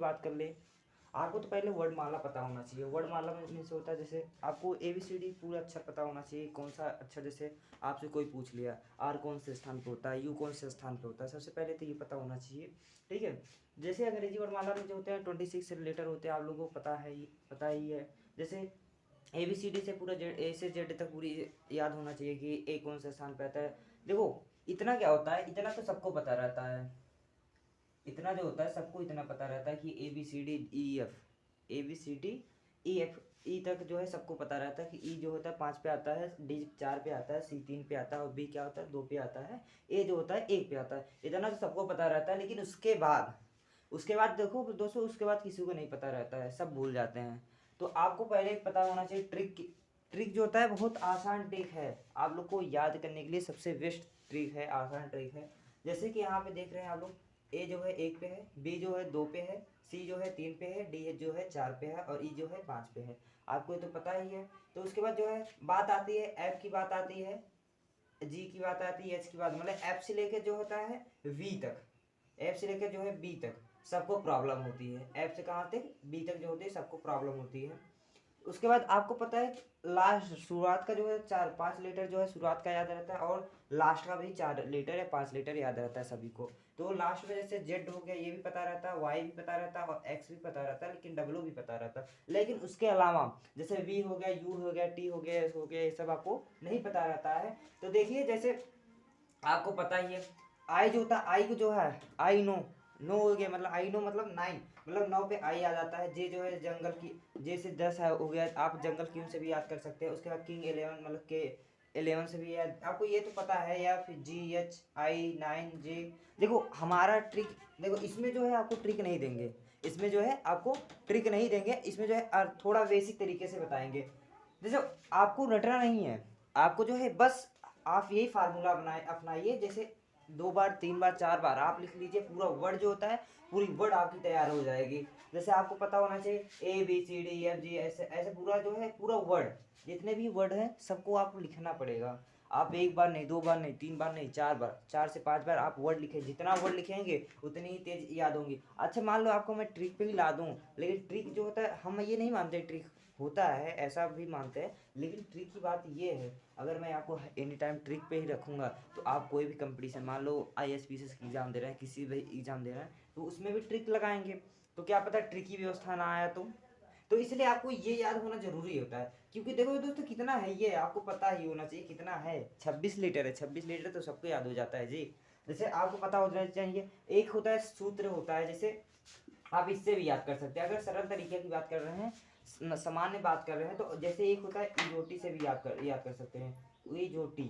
बात कर ले, आपको तो पहले वर्णमाला पता होना चाहिए। वर्णमाला में से होता है जैसे आपको ABCD पूरा अक्षर पता होना चाहिए, कौन सा अक्षर, जैसे आपसे कोई पूछ लिया R कौन से स्थान पे होता है, U कौन से स्थान पे होता है, सबसे पहले तो ये पता होना चाहिए, ठीक है। जैसे अंग्रेजी वर्णमाला में जो होते हैं 26 लेटर होते हैं, आप लोगों को पता ही है। जैसे ABCD से पूरा A से Z तक पूरी याद होना चाहिए कि A कौन से स्थान पे आता है। देखो इतना क्या होता है, इतना तो सबको पता रहता है, इतना जो होता है सबको इतना पता रहता है कि ABCD E तक जो है सबको पता रहता है कि E जो होता है 5 पे आता है, D 4 पे आता है, C 3 पे आता है और B क्या होता है 2 पे आता है, A जो होता है 1 पे आता है। इतना तो सबको पता रहता है, लेकिन उसके बाद देखो दोस्तों, उसके बाद किसी को नहीं पता रहता है, सब भूल जाते हैं। तो आपको पहले पता होना चाहिए ट्रिक जो होता है बहुत आसान ट्रिक है, आप लोग को याद करने के लिए सबसे बेस्ट ट्रिक है, आसान ट्रिक है। जैसे कि यहाँ पे देख रहे हैं आप लोग, A जो है 1 पे है, B जो है 2 पे है, C जो है 3 पे है, D जो है 4 पे है और E जो है 5 पे है। आपको ये तो पता ही है। तो उसके बाद जो है बात आती है F की, बात आती है G की, बात आती है H की, बात मतलब F से लेकर जो होता है V तक, F से लेकर जो है B तक सबको प्रॉब्लम होती है। F से कहाँ तक B तक जो होती है सबको प्रॉब्लम होती है। उसके बाद आपको पता है लास्ट शुरुआत का जो है 4-5 लेटर जो है शुरुआत का याद रहता है, और लास्ट का भी 4 लेटर या 5 लेटर याद रहता है सभी को। तो लास्ट में जैसे Z हो गया, ये भी पता रहता है, Y भी पता रहता है और X भी पता रहता है, लेकिन W भी पता रहता है। लेकिन उसके अलावा जैसे V हो गया, U हो गया, T हो गया, S हो गया, ये सब आपको नहीं पता रहता है। तो देखिए जैसे आपको पता ही है आई जो होता है, आई को जो है आई नो हो गया, मतलब आई नो मतलब 9, मतलब 9 पे आई आ जाता है। जे जो है जंगल की, जे से 10 है हो गया, आप जंगल क्यों से भी याद कर सकते हैं। उसके बाद किंग 11 मतलब के 11 से भी याद, आपको ये तो पता है। या फिर GH I 9 J। देखो हमारा ट्रिक, देखो इसमें जो है आपको ट्रिक नहीं देंगे, इसमें जो है आपको ट्रिक नहीं देंगे, इसमें जो है थोड़ा बेसिक तरीके से बताएंगे। जैसे आपको रटना नहीं है, आपको जो है बस आप यही फार्मूला अपनाइए, जैसे 2 बार 3 बार 4 बार आप लिख लीजिए, पूरा वर्ड जो होता है पूरी वर्ड आपकी तैयार हो जाएगी। जैसे आपको पता होना चाहिए ABCD EFG, ऐसे ऐसे पूरा जो है पूरा वर्ड, जितने भी वर्ड हैं सबको आपको लिखना पड़ेगा। आप 1 बार नहीं, 2 बार नहीं, 3 बार नहीं, 4 बार, 4 से 5 बार आप वर्ड लिखें। जितना वर्ड लिखेंगे उतनी ही तेज याद होंगी। अच्छा मान लो आपको मैं ट्रिक पे ही ला दूं, लेकिन ट्रिक जो होता है हम ये नहीं मानते ट्रिक होता है, ऐसा भी मानते हैं, लेकिन ट्रिक की बात ये है, अगर मैं आपको एनी टाइम ट्रिक पे ही रखूँगा तो आप कोई भी कंपटीशन, मान लो IAS PCS की एग्ज़ाम दे रहे हैं, किसी भी एग्ज़ाम दे रहे हैं, तो उसमें भी ट्रिक लगाएंगे, तो क्या पता ट्रिक की व्यवस्था ना आया तो इसलिए आपको ये याद होना जरूरी होता है। क्योंकि देखो दोस्तों कितना है, ये आपको पता ही होना चाहिए कितना है, 26 लीटर है। 26 लीटर तो सबको याद हो जाता है जी। जैसे आपको पता होना चाहिए, एक होता है सूत्र होता है, जैसे आप इससे भी याद कर सकते हैं। अगर सरल तरीके की बात कर रहे हैं, सामान्य बात कर रहे हैं, तो जैसे एक होता है इजोटी से भी याद कर सकते हैं, इजोटी,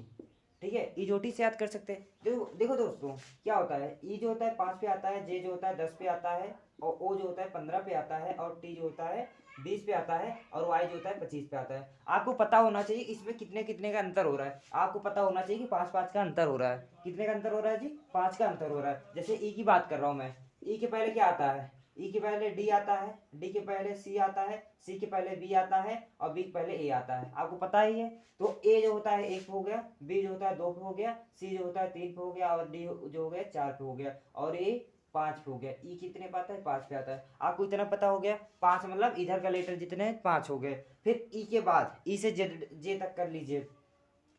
ठीक है, इजोटी से याद कर सकते हैं। देखो देखो दोस्तों क्या होता है, ई जो होता है 5 पे आता है, जे जो होता है 10 पे आता है, और ओ जो होता है 15 पे आता है, और टी जो होता है 20 पे आता है, और वाई जो होता है 25 पे आता है। आपको पता होना चाहिए इसमें कितने कितने का अंतर हो रहा है, आपको पता होना चाहिए कि 5-5 का अंतर हो रहा है। कितने का अंतर हो रहा है जी, 5 का अंतर हो रहा है। जैसे ई की बात कर रहा हूँ मैं, ई के पहले क्या आता है, ई के पहले डी आता है, डी के पहले सी आता है, सी के पहले बी आता है, और बी के पहले ए आता है, आपको पता ही है। तो ए जो होता है 1 पे हो गया, बी जो होता है 2 पे हो गया, सी जो होता है 3 पे हो गया, और डी जो हो गया 4 पे हो गया, और ए 5 पे हो गया। ई कितने पे आता है, 5 पे आता है। आपको इतना पता हो गया, 5 मतलब इधर का लेटर जितने 5 हो गए। फिर ई के बाद ई से जे तक कर लीजिए,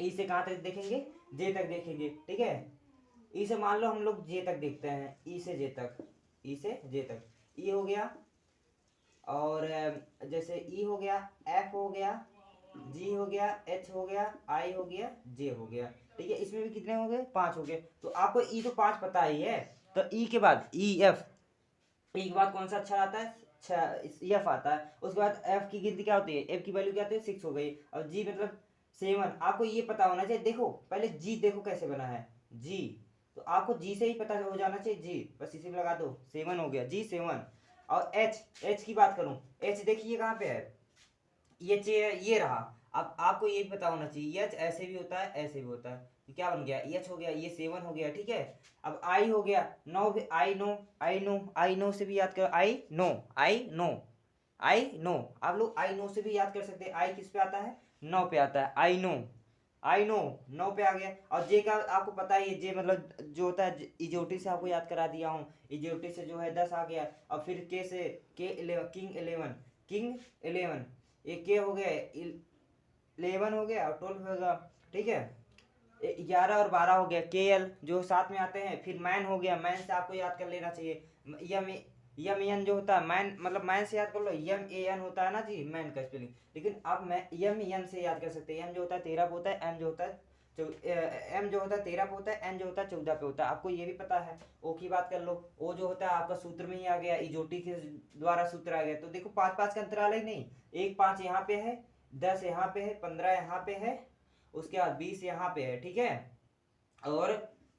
ई से कहाँ तक देखेंगे, जे तक देखेंगे, ठीक है। ई से मान लो हम लोग जे तक देखते हैं, ई से जे तक, ई से जे तक, ई हो गया। और जैसे ई हो गया, एफ हो गया, जी हो गया, एच हो गया, आई हो गया, जे हो गया, ठीक है। इसमें भी कितने हो गए, 5 हो गए। तो आपको ई तो 5 पता ही है। तो ई के बाद EF, ई के बाद कौन सा अक्षर आता है, एफ आता है। उसके बाद एफ की गिनती क्या होती है, एफ की वैल्यू क्या होती है, 6 हो गई। और जी मतलब 7। आपको ये पता होना चाहिए। देखो पहले जी देखो कैसे बना है, जी, तो आपको जी से ही पता हो जाना चाहिए, जी बस इसी में लगा दो, 7 हो गया, जी 7। और एच की बात करूं, एच देखिए कहाँ पे है, ये रहा। अब आपको ये पता होना चाहिए, एच ऐसे भी होता है ऐसे भी होता है, तो क्या बन गया, एच हो गया, ये 7 हो गया, ठीक है। अब आई हो गया, 9 भी, आई नो से भी याद करो, आई नो आप लोग आई नो से भी याद कर सकते हैं। आई किस पे आता है, 9 पे आता है, आई नो, आई नो, 9 पे आ गया। और जे का आपको पता ही है, जे मतलब जो होता है इजोटी से आपको याद करा दिया हूँ, इजोटी से जो है 10 आ गया। और फिर के से किंग 11, किंग 11, ये के हो गया 11 हो गया और 12 होगा, ठीक है। 11 और 12 हो गया, के एल जो साथ में आते हैं। फिर मैन हो गया, मैन से आपको याद कर लेना चाहिए। यम यम एन जो होता है मैन, मतलब मैन से याद कर लो, यम ए एन होता है ना जी मैन का स्पेलिंग। लेकिन आप मैं यम एन से याद कर सकते हैं। एम जो होता है 13 पे होता है, एम जो होता है एम जो होता है 13 पे होता है, एन जो होता है 14 पे होता है। आपको ये भी पता है। ओ की बात कर लो, ओ जो होता है आपका सूत्र में ही आ गया, इजोटी के द्वारा सूत्र आ गया। तो देखो 5-5 का अंतराल है नहीं, एक 5 यहाँ पे है, 10 यहाँ पे है, 15 यहाँ पे है, उसके बाद 20 यहाँ पे है, ठीक है, और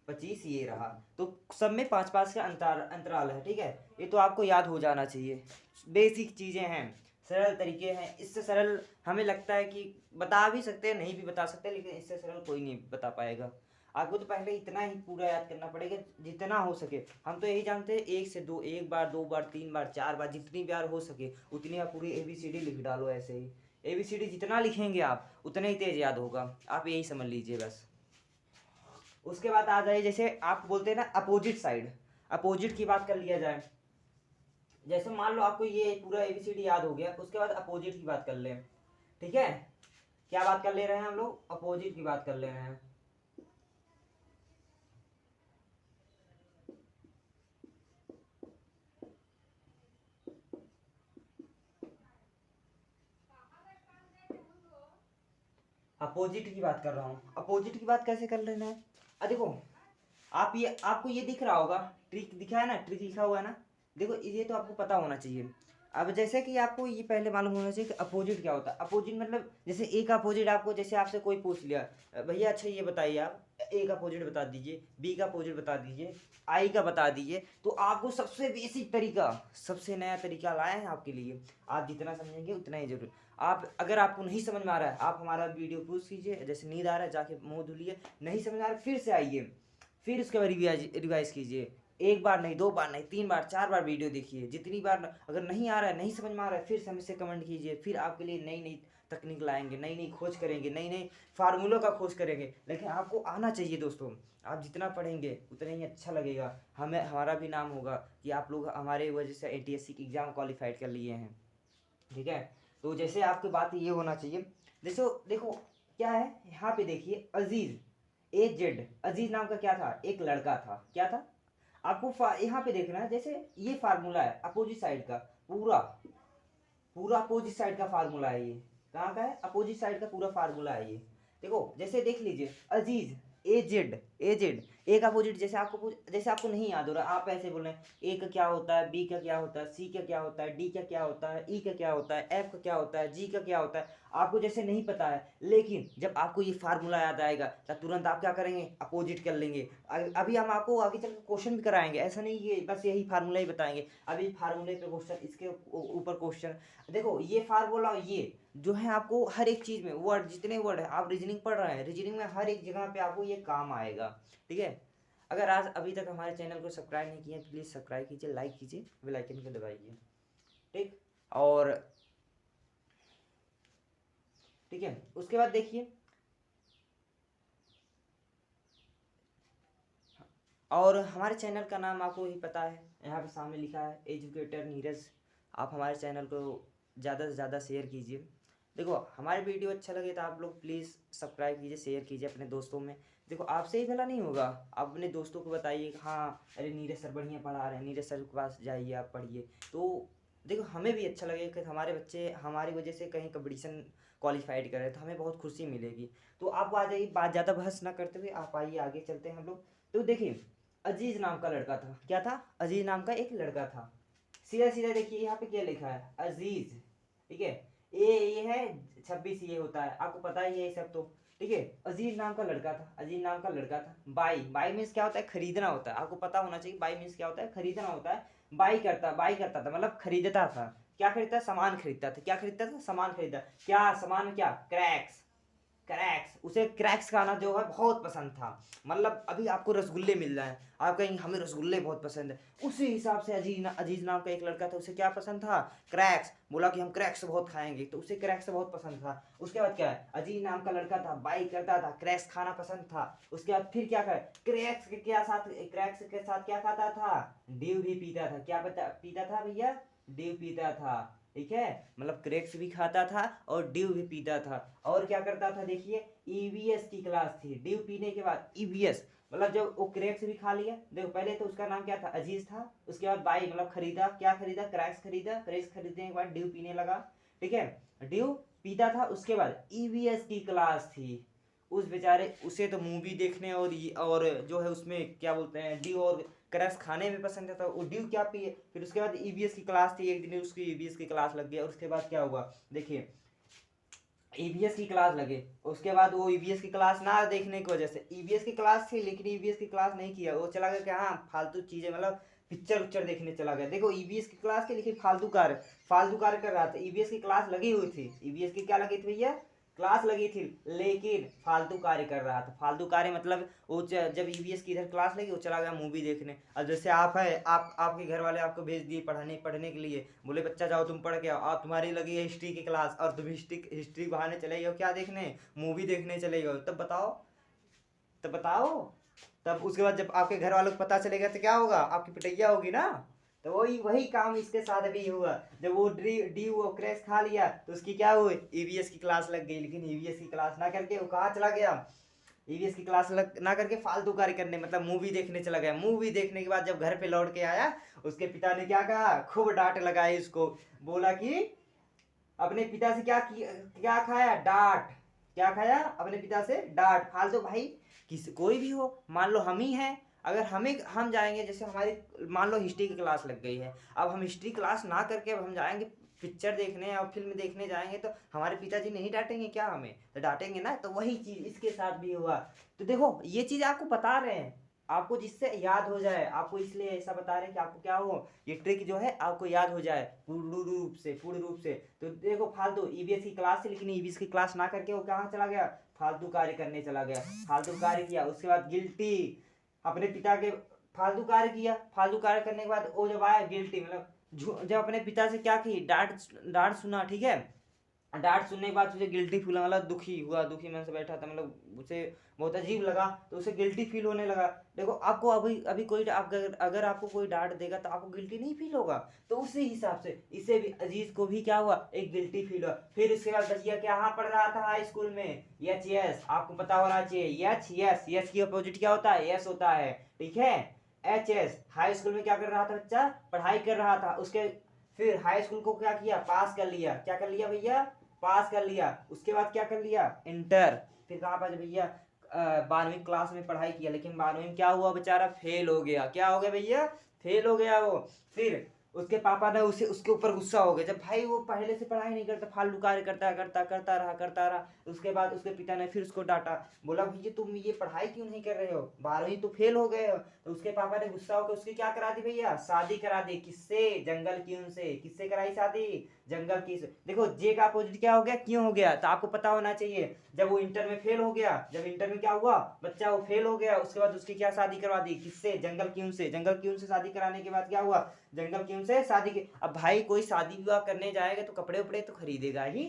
25 ये रहा। तो सब में 5-5 का अंतराल है, ठीक है। ये तो आपको याद हो जाना चाहिए। बेसिक चीजें हैं, सरल तरीके हैं। इससे सरल हमें लगता है कि बता भी सकते हैं, नहीं भी बता सकते, लेकिन इससे सरल कोई नहीं बता पाएगा। आपको तो पहले इतना ही पूरा याद करना पड़ेगा जितना हो सके। हम तो यही जानते हैं 1 से 2, 1 बार, 2 बार, 3 बार, 4 बार, जितनी बार हो सके उतनी बार पूरी ABCD लिख डालो। ऐसे ही ABCD जितना लिखेंगे आप उतना ही तेज याद होगा। आप यही समझ लीजिए बस। उसके बाद आ जाए, जैसे आप बोलते हैं ना अपोजिट साइड, अपोजिट की बात कर लिया जाए। जैसे मान लो आपको ये पूरा ABCD याद हो गया, उसके बाद अपोजिट की बात कर लें, ठीक है। क्या बात कर ले रहे हैं हम लोग? अपोजिट की बात कर ले रहे हैं। अपोजिट की बात कर रहा हूँ। अपोजिट की बात कैसे कर लेना है? देखो, आप ये आपको ये दिख रहा होगा, ट्रिक दिखा है ना, ट्रिक लिखा हुआ है ना। देखो ये तो आपको पता होना चाहिए। अब जैसे कि आपको ये पहले मालूम होना चाहिए कि अपोजिट क्या होता है। अपोजिट मतलब जैसे ए का अपोजिट आपको, जैसे आपसे कोई पूछ लिया, भैया अच्छा ये बताइए आप ए का अपोजिट बता दीजिए, बी का अपोजिट बता दीजिए, आई का बता दीजिए। तो आपको सबसे बेसिक तरीका, सबसे नया तरीका लाए हैं आपके लिए। आप जितना समझेंगे उतना ही जरूर। आप अगर आपको नहीं समझ में आ रहा है, आप हमारा वीडियो पूछ कीजिए। जैसे नींद आ रहा है जाके मुंह धुलिए, नहीं समझ आ रहा है फिर से आइए, फिर उसके बाद रिवाइज कीजिए। एक बार नहीं, 2 बार नहीं, 3 बार, 4 बार वीडियो देखिए। जितनी बार अगर नहीं आ रहा है, नहीं समझ में आ रहा है, फिर से हमसे कमेंट कीजिए। फिर आपके लिए नई नई तकनीक लाएंगे, नई नई खोज करेंगे, नई नई फार्मूलों का खोज करेंगे। लेकिन आपको आना चाहिए दोस्तों। आप जितना पढ़ेंगे उतना ही अच्छा लगेगा, हमें हमारा भी नाम होगा कि आप लोग हमारे वजह से ATSC की एग्ज़ाम क्वालिफाइड कर लिए हैं, ठीक है। तो जैसे आपकी बात ये होना चाहिए। जैसे देखो क्या है यहाँ पे, देखिए अजीज, AZ, अजीज नाम का क्या था, एक लड़का था। क्या था? आपको यहाँ पे देखना है। जैसे ये फार्मूला है अपोजिट साइड का, पूरा पूरा अपोजिट साइड का फार्मूला है। ये कहाँ का है? अपोजिट साइड का पूरा फार्मूला है ये। देखो जैसे देख लीजिए, अजीज, AZ एक अपोजिट। जैसे आपको नहीं याद हो रहा, आप ऐसे बोल रहे हैं ए का क्या होता है, बी का क्या होता है, सी का क्या होता है, डी का क्या होता है, ई का क्या होता है, एफ का क्या होता है, जी का क्या होता है। आपको जैसे नहीं पता है, लेकिन जब आपको ये फार्मूला याद आएगा तो तुरंत आप क्या करेंगे? अपोजिट कर लेंगे। अभी हम आपको आगे चल क्वेश्चन भी कराएंगे, ऐसा नहीं कि बस यही फार्मूला ही बताएंगे। अभी फार्मूले पे क्वेश्चन, इसके ऊपर क्वेश्चन। देखो ये फार्मूला, ये जो है आपको हर एक चीज में वर्ड, जितने वर्ड है आप रीजनिंग पढ़ रहे हैं, रीजनिंग में हर एक जगह पे आपको ये काम आएगा, ठीक है। अगर आज अभी तक हमारे चैनल को सब्सक्राइब नहीं किया, प्लीज़ सब्सक्राइब कीजिए, लाइक कीजिए, बेल आइकन को दबाइए, ठीक। और ठीक है, उसके बाद देखिए, और हमारे चैनल का नाम आपको ही पता है, यहाँ पे सामने लिखा है एजुकेटर नीरज। आप हमारे चैनल को ज़्यादा से ज़्यादा शेयर कीजिए। देखो हमारे वीडियो अच्छा लगे तो आप लोग प्लीज़ सब्सक्राइब कीजिए, शेयर कीजिए अपने दोस्तों में। देखो आपसे ही भला नहीं होगा, आप अपने दोस्तों को बताइए हाँ अरे नीरज सर बढ़िया पढ़ा रहे हैं, नीरज सर के पास जाइए आप पढ़िए। तो देखो हमें भी अच्छा लगेगा कि हमारे बच्चे हमारी वजह से कहीं कंपटीशन क्वालिफाइड कर रहे हैं, तो हमें बहुत खुशी मिलेगी। तो आप आ जाइए, बात ज़्यादा बहस ना करते हुए आप आइए, आगे चलते हैं हम लोग। तो देखिए अजीज नाम का लड़का था। क्या था? अजीज नाम का एक लड़का था। सीधा सीधा देखिए यहाँ पे क्या लिखा है, अजीज, ठीक है। ये है 26, ये होता है, आपको पता ही है ये सब तो, ठीक है। अजीज नाम का लड़का था, अजीज नाम का लड़का था। बाई, बाई मीन्स क्या होता है? खरीदना होता है, आपको पता होना चाहिए। बाई मीन्स क्या होता है? खरीदना होता है। बाई करता था मतलब खरीदता था। क्या खरीदता? सामान खरीदता था। क्या खरीदता था? सामान खरीदता। क्या सामान? क्या? क्रैक्स, क्रैक्स, उसे क्रैक्स खाना जो है बहुत पसंद था। मतलब अभी आपको रसगुल्ले मिल रहे हैं, आप कहेंगे हमें रसगुल्ले बहुत पसंद है, उसी हिसाब से अजीज नाम का एक लड़का था, उसे क्या पसंद था, क्रैक्स। बोला कि हम क्रैक्स बहुत खाएंगे, तो उसे क्रैक्स बहुत पसंद था। उसके बाद क्या है, अजीज नाम का लड़का था, बाइक करता था, क्रैक्स खाना पसंद था। उसके बाद फिर क्या करे, क्रैक्स के साथ क्या खाता था, ड्यू भी पीता था। क्या पीता था भैया, ड्यू पीता था। ठीक है, मतलब क्रैक्स भी खाता था और ड्यू भी पीता था। और क्या करता था, देखिए ईवीएस की क्लास थी, ड्यू पीने के बाद ईवीएस, मतलब जब वो क्रैक्स भी खा लिया, देखो पहले तो उसका नाम क्या था, अजीज था। उसके बाद बाइक मतलब खरीदा, क्या खरीदा, क्रैक्स खरीदा। क्रैक्स खरीदने के बाद ड्यू पीने लगा। ठीक है, ड्यू पीता था। उसके बाद ईवीएस की क्लास थी, उस बेचारे उसे तो मूवी देखने और जो है उसमें क्या बोलते हैं, ड्यू और क्रैक्स खाने में पसंद था, वो ड्यू क्या पिए। फिर उसके बाद ईवीएस की क्लास थी, एक दिन उसकी ईवीएस की क्लास लग गई। और उसके बाद क्या हुआ, देखिए ईवीएस की क्लास लगे, उसके बाद वो ईवीएस की क्लास ना देखने की वजह से, ईवीएस की क्लास थी लेकिन ईवीएस की क्लास नहीं किया, वो चला गया कि हाँ फालतू चीजें, मतलब पिक्चर उच्चर देखने चला गया। देखो ईवीएस की क्लास के, लेकिन फालतू कार्य कर रहा था। ईवीएस की क्लास लगी हुई थी, ईवीएस की क्या लगी थी भैया, क्लास लगी थी, लेकिन फालतू कार्य कर रहा था। फालतू कार्य मतलब वो जब ईवीएस की इधर क्लास लगी, वो चला गया मूवी देखने। अब जैसे आप है, आप आपके घर वाले आपको भेज दिए पढ़ने के लिए, बोले बच्चा जाओ तुम पढ़ के आओ, आप तुम्हारी लगी है हिस्ट्री की क्लास और तुम हिस्ट्री बहाने चले गए हो क्या देखने, मूवी देखने चले गए हो। तब बताओ, तब उसके बाद जब आपके घर वालों को पता चलेगा तो क्या होगा, आपकी पिटैया होगी ना। तो वही वही काम इसके साथ भी हुआ। जब वो डी वो क्रैश खा लिया तो उसकी क्या हुई, ईवीएस की क्लास लग गई, लेकिन ईवीएस की क्लास ना करके वो कहाँ चला गया, ईवीएस की क्लास ना करके फालतू कार्य करने, मतलब मूवी देखने चला गया। मूवी देखने के बाद जब घर पे लौट के आया, उसके पिता ने क्या कहा, खूब डांट लगाई उसको। बोला कि अपने पिता से क्या खाया, डांट। क्या खाया, अपने पिता से डांट। फालतू भाई, कोई भी हो, मान लो हम ही हैं, अगर हम जाएंगे, जैसे हमारी मान लो हिस्ट्री की क्लास लग गई है, अब हम हिस्ट्री क्लास ना करके अब हम जाएंगे पिक्चर देखने और फिल्म देखने जाएंगे, तो हमारे पिताजी नहीं डांटेंगे क्या, हमें तो डांटेंगे ना। तो वही चीज इसके साथ भी हुआ। तो देखो ये चीज आपको बता रहे हैं, आपको जिससे याद हो जाए, आपको इसलिए ऐसा बता रहे हैं कि आपको क्या हो, ये ट्रिक जो है आपको याद हो जाए पूर्ण रूप से। तो देखो फालतू ईवीएस की क्लास थी, लेकिन ईवीएस की क्लास ना करके वो कहाँ चला गया, फालतू कार्य करने चला गया। फालतू कार्य किया, उसके बाद गिल्टी, अपने पिता के फालतू कार्य किया। फालतू कार्य करने के बाद वो जब आया गिल्टी, मतलब जब अपने पिता से क्या की डांट, सुना, ठीक है, डांट सुनने के बाद उसे गिल्टी फील, मतलब दुखी हुआ, दुखी मन से बैठा था, मतलब उसे बहुत अजीब लगा, तो उसे गिल्टी फील होने लगा। देखो आपको अभी अभी कोई अगर आपको कोई डांट देगा तो आपको गिल्टी नहीं फील होगा, तो उसी हिसाब से इसे भी, अजीज को भी क्या हुआ, एक गिल्टी फील हुआ। फिर उसके बाद भैया क्या पढ़ रहा था हाई स्कूल में, यस यस, आपको पता होना चाहिए, यस यस, यस की अपोजिट क्या होता है, यस होता है। ठीक है, एच एस, हाई स्कूल में क्या कर रहा था बच्चा, पढ़ाई कर रहा था। उसके फिर हाई स्कूल को क्या किया, पास कर लिया। क्या कर लिया भैया, पास कर लिया। उसके बाद क्या कर लिया, इंटर। फिर कहाँ पर भैया, 12वीं क्लास में पढ़ाई किया, लेकिन 12वीं में क्या हुआ, बेचारा फेल हो गया। क्या हो गया भैया, फेल हो गया वो। फिर उसके पापा ने उसके ऊपर गुस्सा हो गया, जब भाई वो पहले से पढ़ाई नहीं करता, फालतू कार्य करता रहा। उसके बाद उसके पिता ने फिर उसको डांटा, बोला भैया तुम ये पढ़ाई क्यों नहीं कर रहे हो, 12वीं तो फेल हो गए हो। तो उसके पापा ने गुस्सा होकर उसकी क्या करा दी भैया, शादी करा दी। किससे, जंगल की उनसे। किससे कराई शादी, जंगल की से। देखो जे का अपोजिट क्या हो गया, क्यों हो गया, तो आपको पता होना चाहिए। जब वो इंटर में फेल हो गया, जब इंटर में क्या हुआ, बच्चा वो फेल हो गया, उसके बाद उसकी क्या शादी करवा दी, किससे, जंगल की उनसे। जंगल की उनसे शादी कराने के बाद क्या हुआ, जंगल की उनसे शादी के। अब भाई कोई शादी विवाह करने जाएगा तो कपड़े उपड़े तो खरीदेगा ही।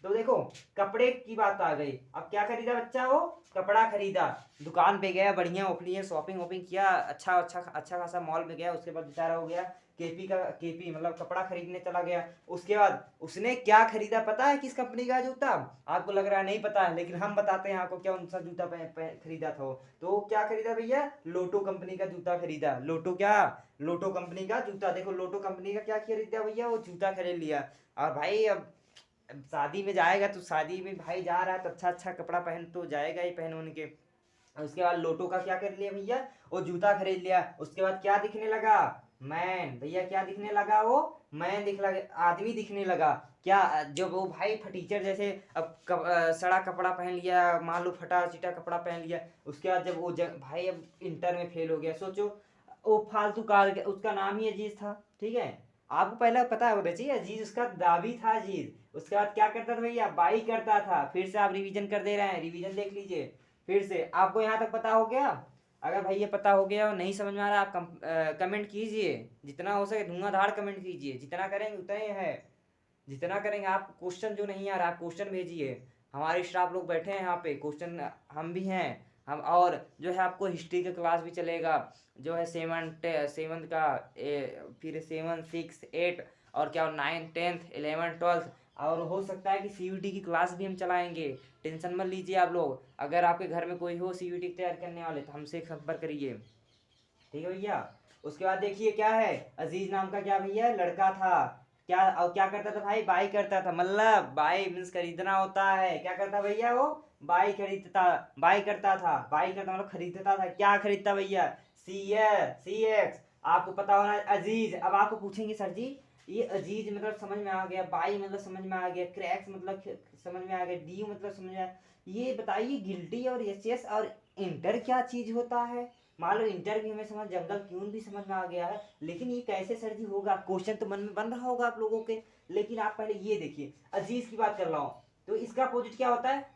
तो देखो कपड़े की बात आ गई, अब क्या खरीदा बच्चा, वो कपड़ा खरीदा, दुकान पे गया, बढ़िया ओपनिंग शॉपिंग वॉपिंग किया, अच्छा खासा मॉल में गया। उसके बाद बेचारा हो गया केपी, मतलब कपड़ा खरीदने चला गया। उसके बाद उसने क्या खरीदा पता है, किस कंपनी का जूता, आपको लग रहा है नहीं पता है, लेकिन हम बताते हैं आपको क्या उनसा जूता खरीदा था वो। तो क्या खरीदा भैया, लोटो कंपनी का जूता खरीदा। लोटो कंपनी का जूता। देखो लोटो कंपनी का क्या खरीदा भैया, वो जूता खरीद लिया। और भाई अब शादी में जाएगा तो शादी में भाई जा रहा है तो अच्छा अच्छा कपड़ा पहन तो जाएगा ही, पहन उनके। उसके बाद लोटो का क्या कर लिया भैया, वो जूता खरीद लिया। उसके बाद क्या दिखने लगा, मैन भैया, क्या दिखने लगा वो, मैन दिख लगा, आदमी दिखने लगा। क्या, जब वो भाई फटीचर जैसे अब सड़ा कपड़ा पहन लिया, मान लो फटा चिटा कपड़ा पहन लिया। उसके बाद जब वो भाई अब इंटर में फेल हो गया, सोचो, वो फालतू कार, उसका नाम ही अजीज था, ठीक है। आपको पहले पता होना चाहिए अजीज उसका दावी था अजीज। उसके बाद क्या करता था भैया, बाई करता था। फिर से आप रिवीजन कर दे रहे हैं, रिवीजन देख लीजिए फिर से। आपको यहाँ तक पता हो गया? अगर भैया पता हो गया और नहीं समझ में आ रहा आप कमेंट कीजिए, जितना हो सके धुआंधार कमेंट कीजिए, जितना करेंगे उतना ही है, जितना करेंगे। आप क्वेश्चन जो नहीं आ रहा आप क्वेश्चन भेजिए, हमारे स्टाफ लोग बैठे हैं यहाँ पे, क्वेश्चन हम भी हैं हम। और जो है आपको हिस्ट्री का क्लास भी चलेगा, जो है सेवन का फिर 7, 6, 8 और क्या 9, 10, 11, 12। और हो सकता है कि सीयूटी की क्लास भी हम चलाएंगे, टेंशन मत लीजिए आप लोग। अगर आपके घर में कोई हो सीयूटी तैयार करने वाले तो हमसे संपर्क करिए, ठीक है भैया। उसके बाद देखिए क्या है, अजीज नाम का क्या भैया लड़का था, क्या और क्या करता था भाई, बाई करता था। मतलब बाई मीन्स खरीदना होता है। क्या करता भैया वो, बाई खरीदता, बाई करता था, बाई करता मतलब खरीदता था। क्या खरीदता भैया, सी एक्स। आपको पता होना अजीज। अब आपको पूछेंगे सर जी ये अजीज मतलब समझ में आ गया, बाई मतलब समझ में आ गया, क्रैक्स मतलब समझ में आ गया, डी मतलब समझ में आया, ये बताइए गिल्टी और एचएस और इंटर क्या चीज होता है। मान लो इंटर भी हमें समझ, जंगल क्यून भी समझ में आ गया है, लेकिन ये कैसे सर जी होगा, क्वेश्चन तो मन में बन रहा होगा आप लोगों के। लेकिन आप पहले ये देखिए, अजीज की बात कर रहा हूँ तो इसका अपोजिट क्या होता है,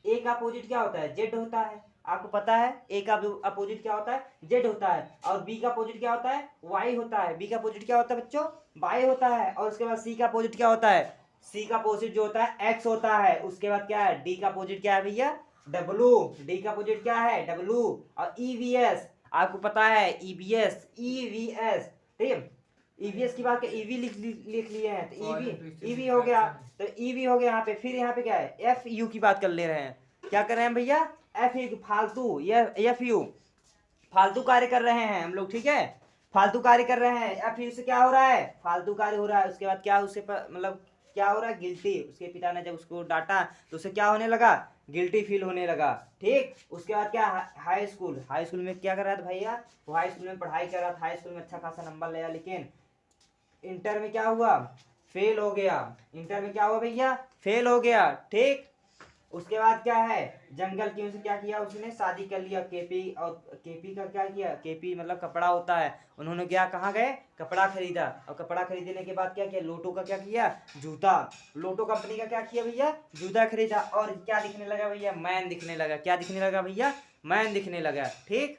ए का अपोजिट क्या होता है, जेड होता है। आपको पता है ए का अपोजिट क्या होता है, जेड होता है। और बी का अपोजिट क्या होता है, वाई होता है। बी का अपोजिट क्या होता है बच्चों, वाई होता है। और उसके बाद सी का अपोजिट क्या होता है, सी का अपोजिट जो होता है एक्स होता है। उसके बाद क्या है, डी का अपोजिट क्या है भैया, डब्लू। डी का अपोजिट क्या है, डब्लू। और ईवीएस, आपको पता है ईवीएस, ईवीएस, ठीक है। ईवीएस की बात ईवी लिख लिए हैं तो ईवी, ईवी हो गया। तो ईवी हो गया यहाँ पे। फिर यहाँ पे क्या है, एफ यू की बात कर ले रहे हैं। क्या कर रहे हैं भैया, एफ यू फालतू, एफ यू फालतू कार्य कर रहे हैं हम लोग, ठीक है, फालतू कार्य कर रहे हैं। एफ यू से क्या हो रहा है, फालतू कार्य हो रहा है। उसके बाद क्या उससे मतलब क्या हो रहा है, गिल्टी। उसके पिता ने जब उसको डांटा तो उसे क्या होने लगा, गिल्टी फील होने लगा, ठीक। उसके बाद क्या, हाई स्कूल, हाई स्कूल में क्या कर रहा था भैया, वो हाई स्कूल में पढ़ाई कर रहा था, हाई स्कूल में अच्छा खासा नंबर लिया, लेकिन इंटर में क्या हुआ, फेल हो गया। इंटर में क्या हुआ भैया, फेल हो गया, ठीक। उसके बाद क्या है, जंगल की से क्या किया, उसने शादी कर लिया केपी। और केपी का क्या किया, केपी मतलब कपड़ा होता है। उन्होंने क्या, कहाँ गए, कपड़ा खरीदा। और कपड़ा खरीदने के बाद क्या किया, लोटो का क्या किया, जूता। लोटो कंपनी का क्या किया भैया, जूता खरीदा। और क्या दिखने लगा भैया, मैन दिखने लगा। क्या दिखने लगा भैया, मैन दिखने लगा, ठीक।